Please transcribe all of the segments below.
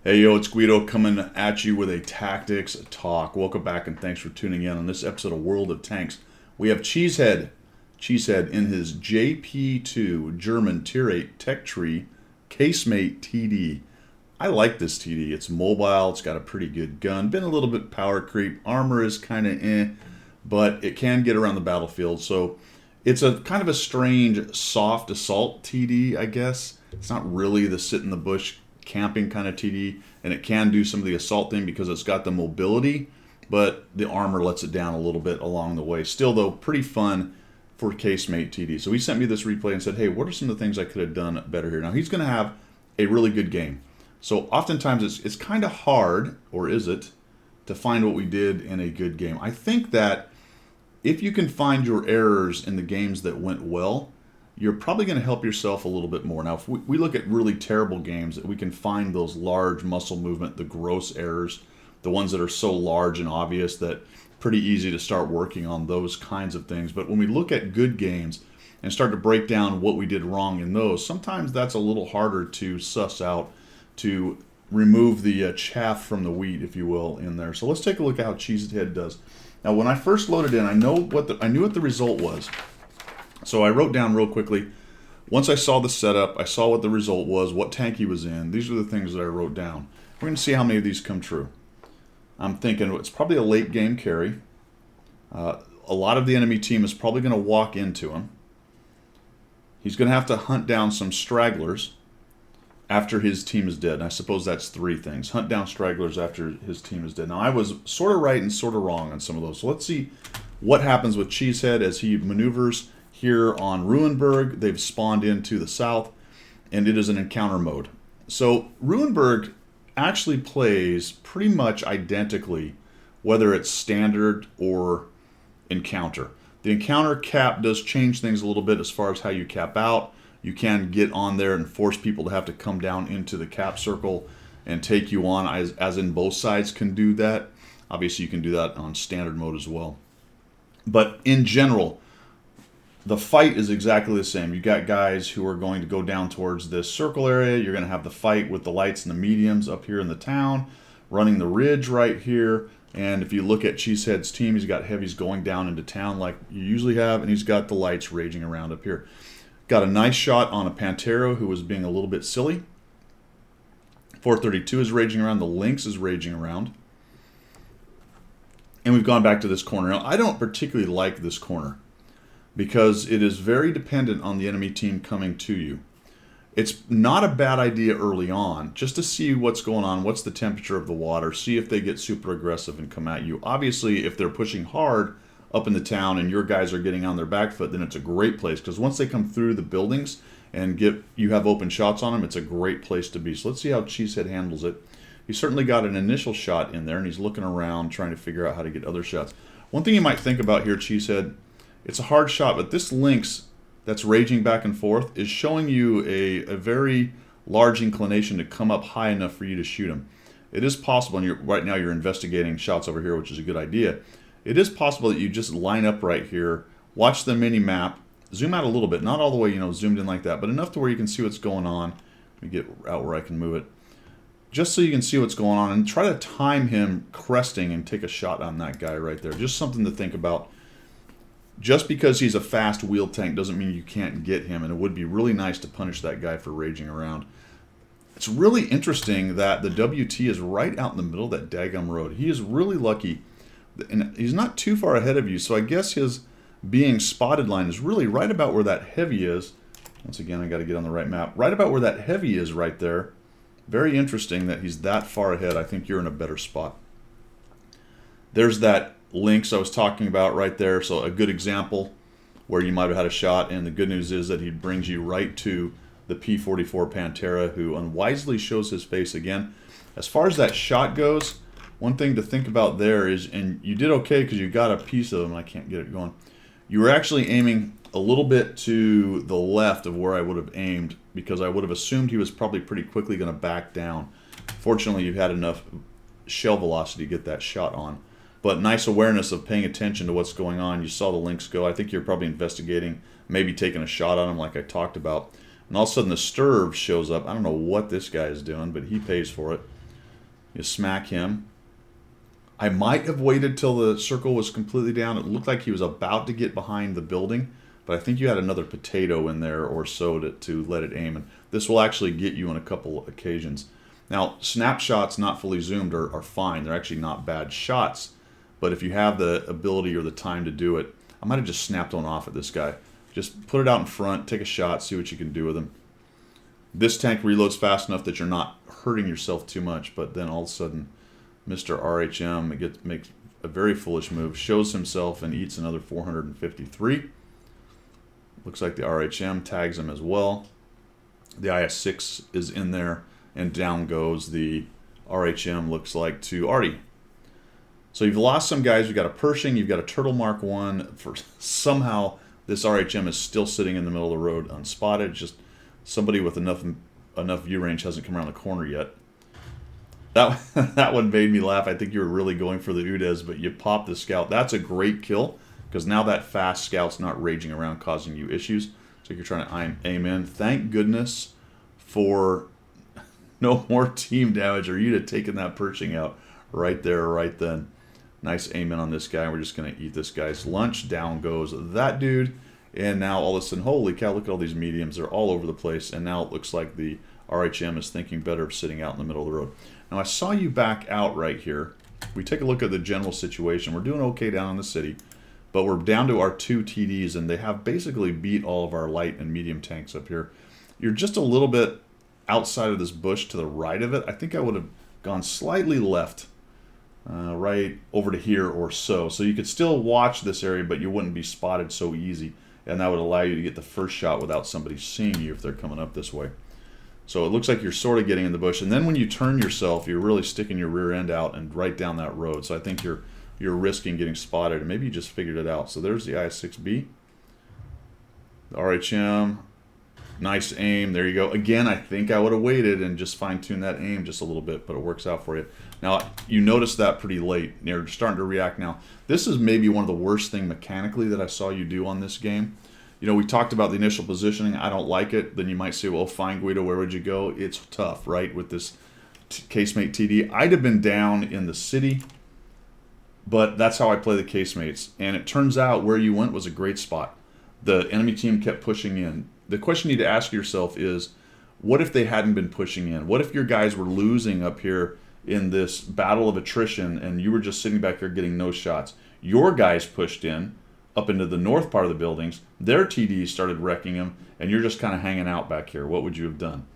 Hey, yo, it's Guido coming at you with a tactics talk. Welcome back and thanks for tuning in on this episode of World of Tanks. We have Cheesehead in his JP2 German Tier 8 Tech Tree Casemate TD. I like this TD. It's mobile, it's got a pretty good gun, been a little bit power creep, armor is kind of but it can get around the battlefield. So it's a kind of a strange soft assault TD, I guess. It's not really the sit in the bush camping kind of TD, and it can do some of the assault thing because it's got the mobility, but the armor lets it down a little bit along the way. Still, though, pretty fun for Casemate TD. So he sent me this replay and said, hey, what are some of the things I could have done better here? Now, he's going to have a really good game. So oftentimes it's kind of hard, or is it, to find what we did in a good game. I think that if you can find your errors in the games that went well, you're probably going to help yourself a little bit more. Now, if we look at really terrible games, we can find those large muscle movement, the gross errors, the ones that are so large and obvious that pretty easy to start working on those kinds of things. But when we look at good games and start to break down what we did wrong in those, sometimes that's a little harder to suss out, to remove the chaff from the wheat, if you will, in there. So let's take a look at how Cheesehead does. Now, when I first loaded in, I knew what the result was. So I wrote down real quickly, once I saw the setup, I saw what the result was, what tank he was in. These are the things that I wrote down. We're going to see how many of these come true. I'm thinking it's probably a late game carry. A lot of the enemy team is probably going to walk into him. He's going to have to hunt down some stragglers after his team is dead. And I suppose that's three things. Hunt down stragglers after his team is dead. Now, I was sort of right and sort of wrong on some of those. So let's see what happens with Cheesehead as he maneuvers here on Ruinberg. They've spawned into the south, and it is an encounter mode. So Ruinberg actually plays pretty much identically, whether it's standard or encounter. The encounter cap does change things a little bit as far as how you cap out. You can get on there and force people to have to come down into the cap circle and take you on, as in both sides can do that. Obviously, you can do that on standard mode as well. But in general, the fight is exactly the same. You got guys who are going to go down towards this circle area. You're going to have the fight with the lights and the mediums up here in the town, running the ridge right here. And if you look at Cheesehead's team, he's got heavies going down into town like you usually have, and he's got the lights raging around up here. Got a nice shot on a Pantera who was being a little bit silly. 432 is raging around. The Lynx is raging around. And we've gone back to this corner. Now, I don't particularly like this corner because it is very dependent on the enemy team coming to you. It's not a bad idea early on, just to see what's going on, what's the temperature of the water, see if they get super aggressive and come at you. Obviously, if they're pushing hard up in the town and your guys are getting on their back foot, then it's a great place, because once they come through the buildings and you have open shots on them, it's a great place to be. So let's see how Cheesehead handles it. He certainly got an initial shot in there, and he's looking around trying to figure out how to get other shots. One thing you might think about here, Cheesehead, it's a hard shot, but this Lynx that's raging back and forth is showing you a very large inclination to come up high enough for you to shoot him. It is possible, and right now you're investigating shots over here, which is a good idea. It is possible that you just line up right here, watch the mini map, zoom out a little bit, not all the way, zoomed in like that, but enough to where you can see what's going on. Let me get out where I can move it. Just so you can see what's going on, and try to time him cresting and take a shot on that guy right there. Just something to think about. Just because he's a fast wheel tank doesn't mean you can't get him, and it would be really nice to punish that guy for raging around. It's really interesting that the WT is right out in the middle of that daggum road. He is really lucky, and he's not too far ahead of you, so I guess his being spotted line is really right about where that heavy is. Once again, I got to get on the right map. Right about where that heavy is right there. Very interesting that he's that far ahead. I think you're in a better spot. There's that Lynx I was talking about right there, so a good example where you might have had a shot, and the good news is that he brings you right to the P-44 Pantera, who unwisely shows his face again. As far as that shot goes, one thing to think about there is, and you did okay because you got a piece of him, I can't get it going. You were actually aiming a little bit to the left of where I would have aimed, because I would have assumed he was probably pretty quickly going to back down. Fortunately, you had enough shell velocity to get that shot on. But nice awareness of paying attention to what's going on. You saw the Lynx go. I think you're probably investigating, maybe taking a shot on him like I talked about. And all of a sudden the Sturv shows up. I don't know what this guy is doing, but he pays for it. You smack him. I might have waited till the circle was completely down. It looked like he was about to get behind the building, but I think you had another potato in there or so to let it aim. And this will actually get you on a couple of occasions. Now, snapshots not fully zoomed are fine. They're actually not bad shots. But if you have the ability or the time to do it, I might have just snapped one off at this guy. Just put it out in front, take a shot, see what you can do with him. This tank reloads fast enough that you're not hurting yourself too much, but then all of a sudden, Mr. RHM makes a very foolish move, shows himself and eats another 453. Looks like the RHM tags him as well. The IS-6 is in there, and down goes the RHM, looks like, to Artie. So you've lost some guys. You've got a Pershing, you've got a Turtle Mark 1. Somehow this RHM is still sitting in the middle of the road unspotted. Just somebody with enough view range hasn't come around the corner yet. That one made me laugh. I think you were really going for the Udez, but you popped the scout. That's a great kill, because now that fast scout's not raging around causing you issues. So you're trying to aim in. Thank goodness for no more team damage, or you'd have taken that Pershing out right there, right then. Nice aim in on this guy. We're just going to eat this guy's lunch. Down goes that dude. And now all of a sudden, holy cow, look at all these mediums. They're all over the place. And now it looks like the RHM is thinking better of sitting out in the middle of the road. Now, I saw you back out right here. We take a look at the general situation. We're doing okay down in the city, but we're down to our 2 TDs, and they have basically beat all of our light and medium tanks up here. You're just a little bit outside of this bush to the right of it. I think I would have gone slightly left, right over to here or so. So you could still watch this area, but you wouldn't be spotted so easy, and that would allow you to get the first shot without somebody seeing you if they're coming up this way. So it looks like you're sort of getting in the bush, and then when you turn yourself, you're really sticking your rear end out and right down that road. So I think you're risking getting spotted, and maybe you just figured it out. So there's the IS-6B. The RHM, nice aim. There you go. Again, I think I would have waited and just fine-tuned that aim just a little bit, but it works out for you. Now, you noticed that pretty late. You're starting to react now. This is maybe one of the worst things mechanically that I saw you do on this game. You know, we talked about the initial positioning. I don't like it. Then you might say, well, fine, Guido, where would you go? It's tough, right, with this casemate TD. I'd have been down in the city, but that's how I play the casemates. And it turns out where you went was a great spot. The enemy team kept pushing in. The question you need to ask yourself is, what if they hadn't been pushing in? What if your guys were losing up here in this battle of attrition and you were just sitting back here getting no shots? Your guys pushed in up into the north part of the buildings. Their TDs started wrecking them, and you're just kind of hanging out back here. What would you have done?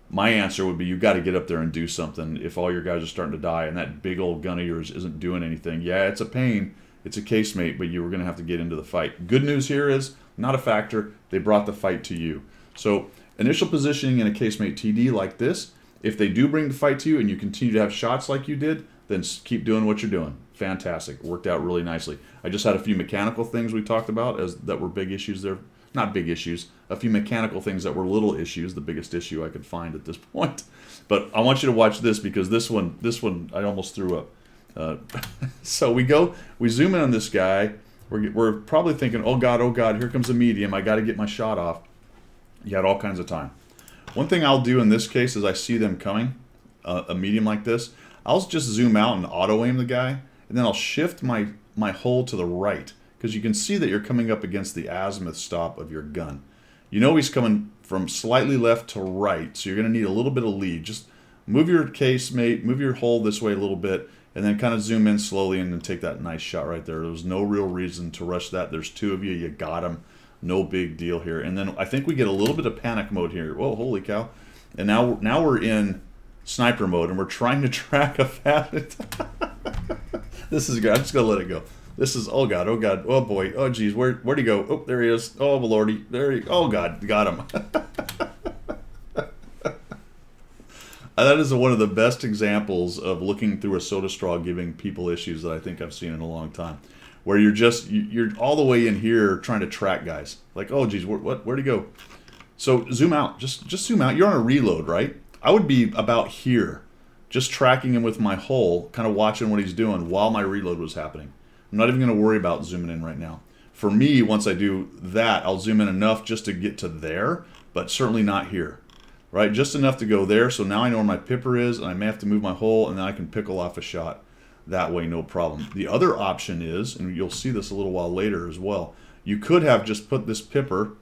My answer would be you've got to get up there and do something if all your guys are starting to die and that big old gun of yours isn't doing anything. Yeah, it's a pain. It's a casemate, but you were going to have to get into the fight. Good news here is, not a factor. They brought the fight to you. So initial positioning in a casemate TD like this, if they do bring the fight to you and you continue to have shots like you did, then keep doing what you're doing. Fantastic. Worked out really nicely. I just had a few mechanical things we talked about that were big issues there. Not big issues. A few mechanical things that were little issues. The biggest issue I could find at this point. But I want you to watch this, because this one I almost threw up. So we zoom in on this guy. We're probably thinking, oh God, here comes a medium. I got to get my shot off. You had all kinds of time. One thing I'll do in this case is I see them coming, a medium like this. I'll just zoom out and auto aim the guy, and then I'll shift my hull to the right, because you can see that you're coming up against the azimuth stop of your gun. You know he's coming from slightly left to right, so you're going to need a little bit of lead. Just move your casemate, move your hull this way a little bit, and then kind of zoom in slowly and then take that nice shot right there. There's no real reason to rush that. There's 2 of you. You got him. No big deal here. And then I think we get a little bit of panic mode here. Whoa, holy cow. And now we're in sniper mode, and we're trying to track a fat. This is good. I'm just going to let it go. This is, oh God, oh boy, oh geez, where'd he go? Oh, there he is. Oh, lordy, oh God, got him. That is one of the best examples of looking through a soda straw giving people issues that I think I've seen in a long time. Where you're all the way in here trying to track guys. Like, oh geez, where'd he go? So zoom out, just zoom out. You're on a reload, right? I would be about here, just tracking him with my hull, kind of watching what he's doing while my reload was happening. I'm not even going to worry about zooming in right now. For me, once I do that, I'll zoom in enough just to get to there, but certainly not here. right? Just enough to go there, so now I know where my pipper is, and I may have to move my hole, and then I can pickle off a shot that way, no problem. The other option is, and you'll see this a little while later as well, you could have just put this pipper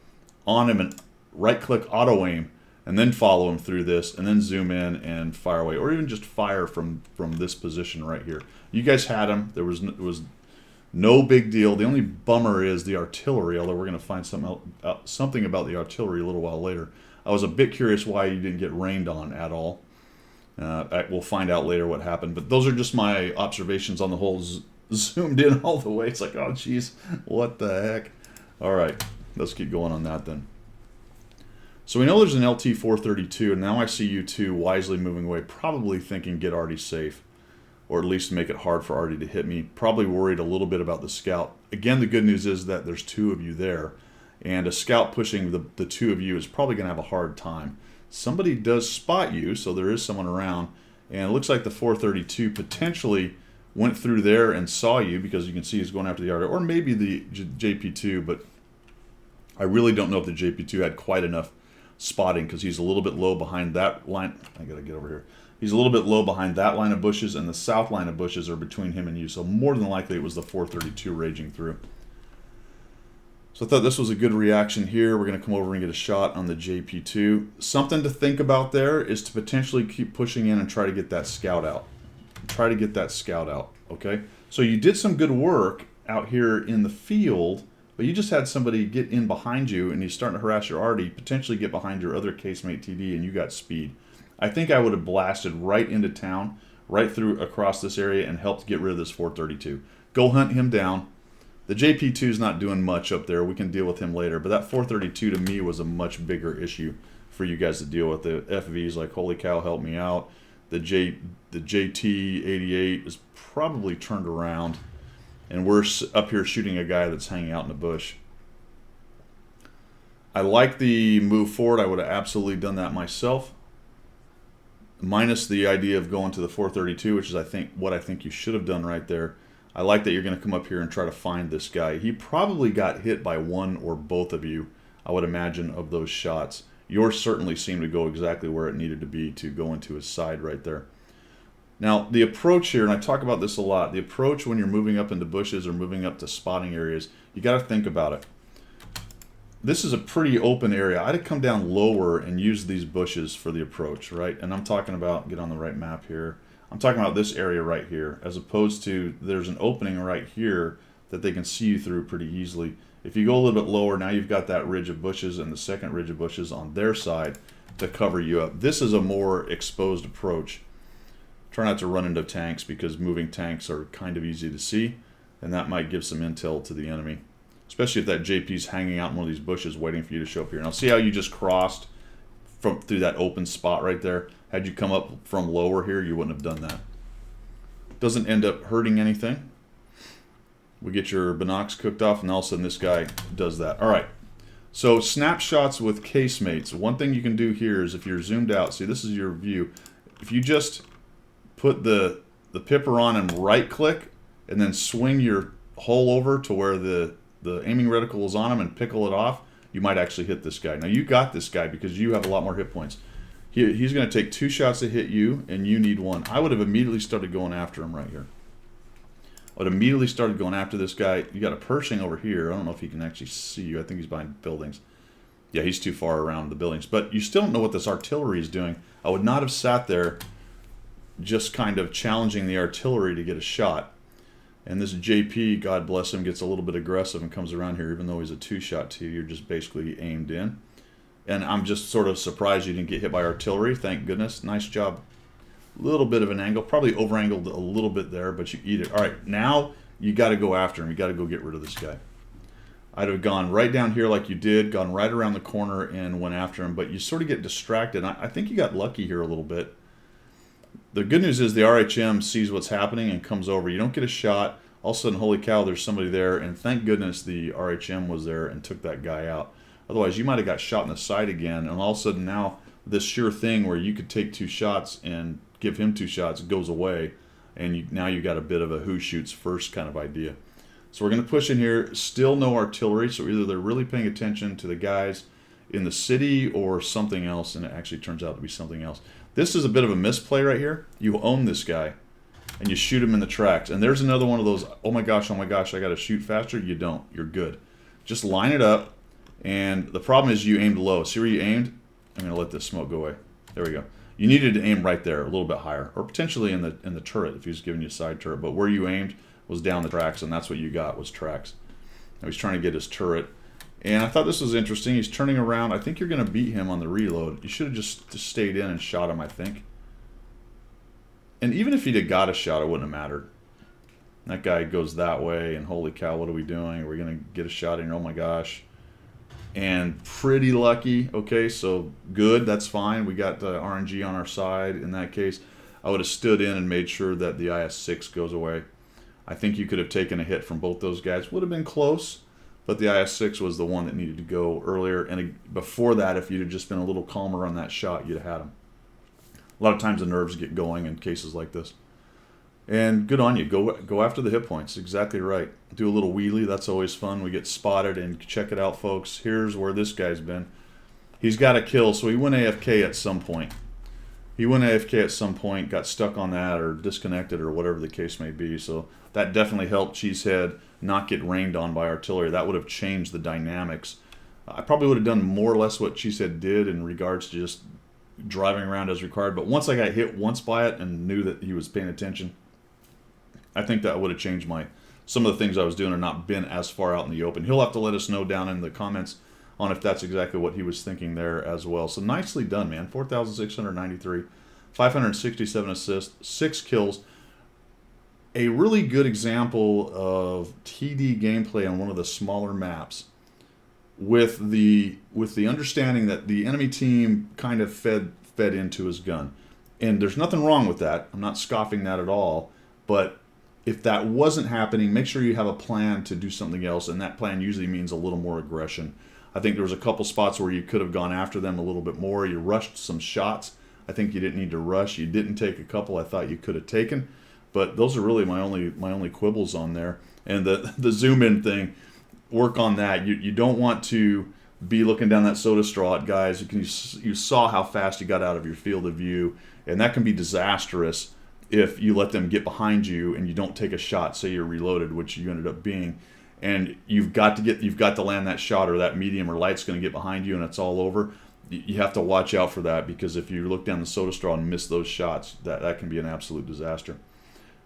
on him and right-click auto-aim, and then follow him through this, and then zoom in and fire away, or even just fire from this position right here. You guys had him. There was no big deal. The only bummer is the artillery, although we're going to find something about the artillery a little while later. I was a bit curious why you didn't get rained on at all. We'll find out later what happened, but those are just my observations on the whole. Zoomed in all the way. It's like, oh, geez, what the heck? All right, let's keep going on that then. So we know there's an LT-432, and now I see you two wisely moving away, probably thinking get Artie safe, or at least make it hard for Artie to hit me. Probably worried a little bit about the scout. Again, the good news is that there's two of you there, and a scout pushing the two of you is probably going to have a hard time. Somebody does spot you, so there is someone around, and it looks like the 432 potentially went through there and saw you, because you can see he's going after the Artie, or maybe the JP2, but I really don't know if the JP2 had quite enough spotting, because he's a little bit low behind that line. I gotta get over here. He's a little bit low behind that line of bushes, and the south line of bushes are between him and you, so more than likely it was the 432 raging through. So I thought this was a good reaction here. We're going to come over and get a shot on the JP2. Something to think about there is to potentially keep pushing in and try to get that scout out. Try to get that scout out, okay? So you did some good work out here in the field, but you just had somebody get in behind you, and he's starting to harass your Artie, potentially get behind your other casemate TD, and you got speed. I think I would have blasted right into town, right through across this area, and helped get rid of this 432. Go hunt him down. The JP2 is not doing much up there. We can deal with him later, but that 432 to me was a much bigger issue for you guys to deal with. The FV's like, holy cow, help me out. The JT88 is probably turned around, and we're up here shooting a guy that's hanging out in the bush. I like the move forward. I would have absolutely done that myself, minus the idea of going to the 432, which is what I think you should have done right there. I like that you're going to come up here and try to find this guy. He probably got hit by one or both of you, I would imagine, of those shots. Yours certainly seemed to go exactly where it needed to be to go into his side right there. Now, the approach here, and I talk about this a lot, the approach when you're moving up into bushes or moving up to spotting areas, you got to think about it. This is a pretty open area. I'd have come down lower and used these bushes for the approach, right? And I'm talking about, get on the right map here, I'm talking about this area right here, as opposed to there's an opening right here that they can see you through pretty easily. If you go a little bit lower, now you've got that ridge of bushes and the second ridge of bushes on their side to cover you up. This is a more exposed approach. Try not to run into tanks, because moving tanks are kind of easy to see, and that might give some intel to the enemy, especially if that JP's hanging out in one of these bushes waiting for you to show up here. Now see how you just crossed through that open spot right there? Had you come up from lower here, you wouldn't have done that. Doesn't end up hurting anything. We get your binocs cooked off, and all of a sudden this guy does that. All right, so snapshots with casemates. One thing you can do here is, if you're zoomed out, see, this is your view. If you just put the pipper on and right click, and then swing your hole over to where the aiming reticle is on him and pickle it off, you might actually hit this guy. Now you got this guy because you have a lot more hit points. He's going to take 2 shots to hit you, and you need 1. I would have immediately started going after him right here. I would have immediately started going after this guy. You got a Pershing over here. I don't know if he can actually see you. I think he's behind buildings. Yeah, he's too far around the buildings. But you still don't know what this artillery is doing. I would not have sat there just kind of challenging the artillery to get a shot. And this JP, God bless him, gets a little bit aggressive and comes around here, even though he's a 2-shot to you. You're just basically aimed in. And I'm just sort of surprised you didn't get hit by artillery. Thank goodness. Nice job. A little bit of an angle. Probably over-angled a little bit there, but you eat it. All right, now you got to go after him. You got to go get rid of this guy. I'd have gone right down here like you did, gone right around the corner and went after him, but you sort of get distracted. I think you got lucky here a little bit. The good news is the RHM sees what's happening and comes over. You don't get a shot. All of a sudden, holy cow, there's somebody there, and thank goodness the RHM was there and took that guy out. Otherwise, you might have got shot in the side again, and all of a sudden now this sure thing where you could take 2 shots and give him 2 shots goes away, and now you got a bit of a who shoots first kind of idea. So we're going to push in here. Still no artillery, so either they're really paying attention to the guys in the city or something else, and it actually turns out to be something else. This is a bit of a misplay right here. You own this guy, and you shoot him in the tracks. And there's another one of those, oh my gosh, I got to shoot faster. You don't. You're good. Just line it up, and the problem is you aimed low. See where you aimed? I'm going to let this smoke go away. There we go. You needed to aim right there, a little bit higher, or potentially in the turret if he was giving you a side turret. But where you aimed was down the tracks, and that's what you got was tracks. Now he's trying to get his turret. And I thought this was interesting. He's turning around. I think you're going to beat him on the reload. You should have just stayed in and shot him, I think. And even if he'd have got a shot, it wouldn't have mattered. That guy goes that way, and holy cow, what are we doing? Are we going to get a shot in? Oh my gosh. And pretty lucky. Okay, so good. That's fine. We got RNG on our side in that case. I would have stood in and made sure that the IS-6 goes away. I think you could have taken a hit from both those guys. Would have been close. But the IS-6 was the one that needed to go earlier. And before that, if you'd have just been a little calmer on that shot, you'd have had him. A lot of times the nerves get going in cases like this. And good on you. Go after the hit points. Exactly right. Do a little wheelie. That's always fun. We get spotted. And check it out, folks. Here's where this guy's been. He's got a kill, so he went AFK at some point. He went AFK at some point, got stuck on that or disconnected or whatever the case may be. So that definitely helped Cheesehead not get rained on by artillery. That would have changed the dynamics. I probably would have done more or less what Cheesehead did in regards to just driving around as required. But once I got hit once by it and knew that he was paying attention, I think that would have changed some of the things I was doing and not been as far out in the open. He'll have to let us know down in the comments on if that's exactly what he was thinking there as well. So nicely done, man. 4,693, 567 assists, 6 kills. A really good example of TD gameplay on one of the smaller maps with the understanding that the enemy team kind of fed into his gun. And there's nothing wrong with that. I'm not scoffing that at all. But if that wasn't happening, make sure you have a plan to do something else, and that plan usually means a little more aggression. I think there was a couple spots where you could have gone after them a little bit more. You rushed some shots. I think you didn't need to rush. You didn't take a couple I thought you could have taken. But those are really my only quibbles on there. And the zoom in thing, work on that. You don't want to be looking down that soda straw at guys. You saw how fast you got out of your field of view, and that can be disastrous if you let them get behind you and you don't take a shot. Say you're reloaded, which you ended up being, and you've got to land that shot, or that medium or light's going to get behind you, and it's all over. You have to watch out for that, because if you look down the soda straw and miss those shots, that can be an absolute disaster.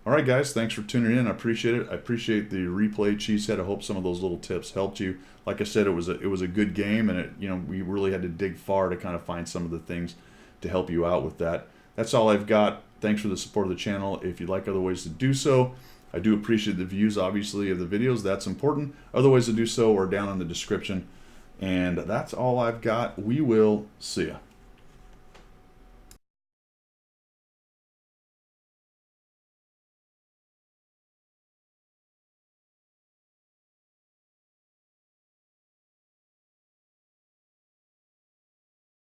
All right, guys, thanks for tuning in. I appreciate it. I appreciate the replay, Cheesehead. I hope some of those little tips helped you. Like I said, it was a good game, and we really had to dig far to kind of find some of the things to help you out with that. That's all I've got. Thanks for the support of the channel. If you'd like other ways to do so, I do appreciate the views, obviously, of the videos. That's important. Other ways to do so are down in the description. And that's all I've got. We will see ya.